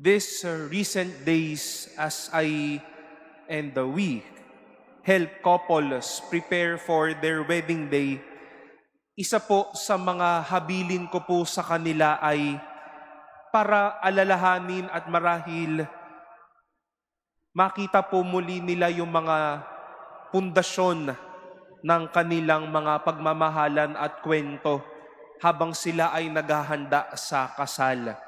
These recent days, as I and we help couples prepare for their wedding day, isa po sa mga habilin ko po sa kanila ay para alalahanin at marahil makita po muli nila yung mga pundasyon ng kanilang mga pagmamahalan at kwento habang sila ay naghahanda sa kasal.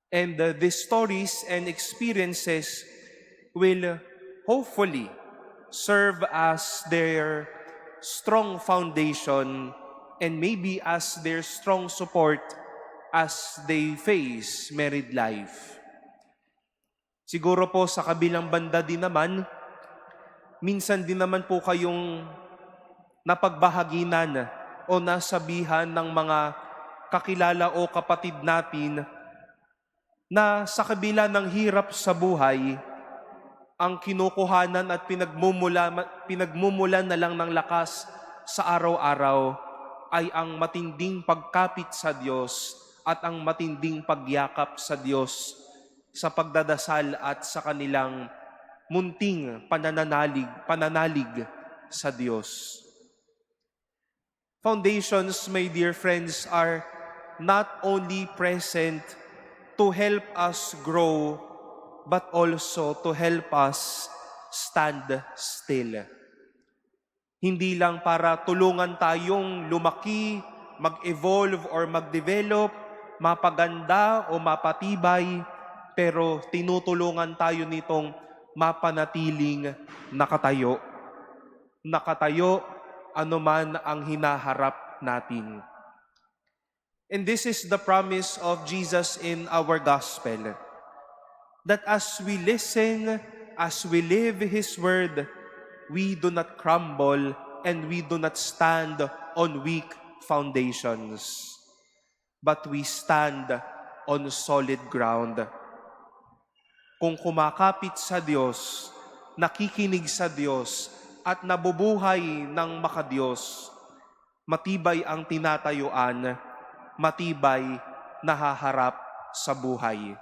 And these stories and experiences will hopefully serve as their strong foundation and maybe as their strong support as they face married life. Siguro po sa kabilang banda din naman, minsan din naman po kayong napagbahaginan o nasabihan ng mga kakilala o kapatid natin na sa kabila ng hirap sa buhay, ang kinukuhanan at pinagmumulan na lang ng lakas sa araw-araw ay ang matinding pagkapit sa Diyos at ang matinding pagyakap sa Diyos sa pagdadasal at sa kanilang munting pananalig sa Diyos. Foundations, my dear friends, are not only present to help us grow, but also to help us stand still. Hindi lang para tulungan tayong lumaki, mag-evolve or mag-develop, mapaganda o mapatibay, pero tinutulungan tayo nitong mapanatiling nakatayo. Nakatayo anuman ang hinaharap natin. And this is the promise of Jesus in our gospel, that as we listen, as we live His word, we do not crumble and we do not stand on weak foundations, but we stand on solid ground. Kung kumakapit sa Diyos, nakikinig sa Diyos, at nabubuhay ng makadiyos, matibay ang tinatayuan, matibay nahaharap sa buhay.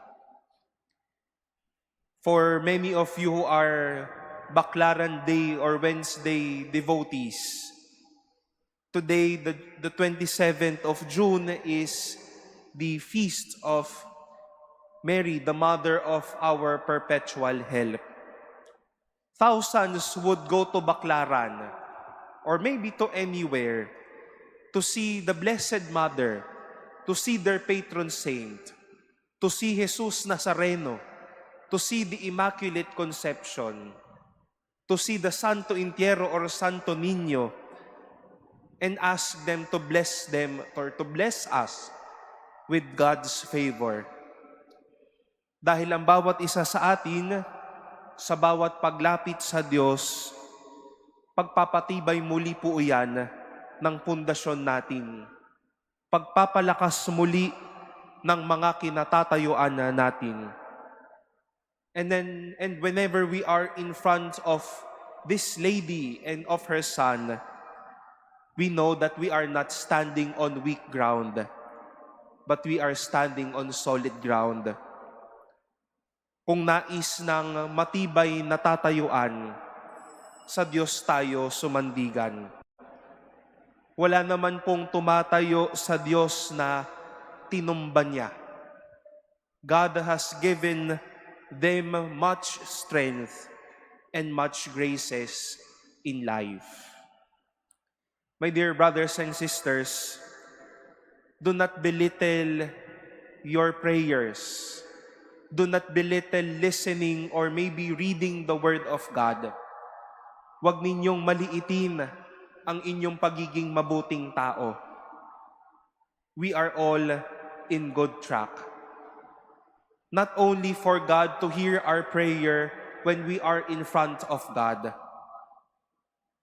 For many of you who are Baclaran Day or Wednesday devotees, today, the 27th of June, is the feast of Mary, the Mother of our perpetual help. Thousands would go to Baclaran or maybe to anywhere to see the Blessed Mother, to see their patron saint, to see Jesus Nazareno, to see the Immaculate Conception, to see the Santo Entierro or Santo Niño, and ask them to bless them or to bless us with God's favor. Dahil ang bawat isa sa atin, sa bawat paglapit sa Diyos, pagpapatibay muli po iyan ng pundasyon natin. Pagpapalakas muli ng mga kinatatayuan natin. And whenever we are in front of this lady and of her son, we know that we are not standing on weak ground, but we are standing on solid ground. Kung nais ng matibay na tatayuan, sa Diyos tayo sumandigan. Wala naman pong tumatayo sa Diyos na tinumba niya. God has given them much strength and much graces in life. My dear brothers and sisters, do not belittle your prayers. Do not belittle listening or maybe reading the Word of God. Huwag ninyong maliitin ang inyong pagiging mabuting tao. We are all in good track. Not only for God to hear our prayer when we are in front of God,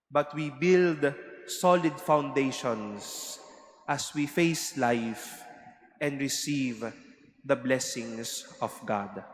but we build solid foundations as we face life and receive the blessings of God.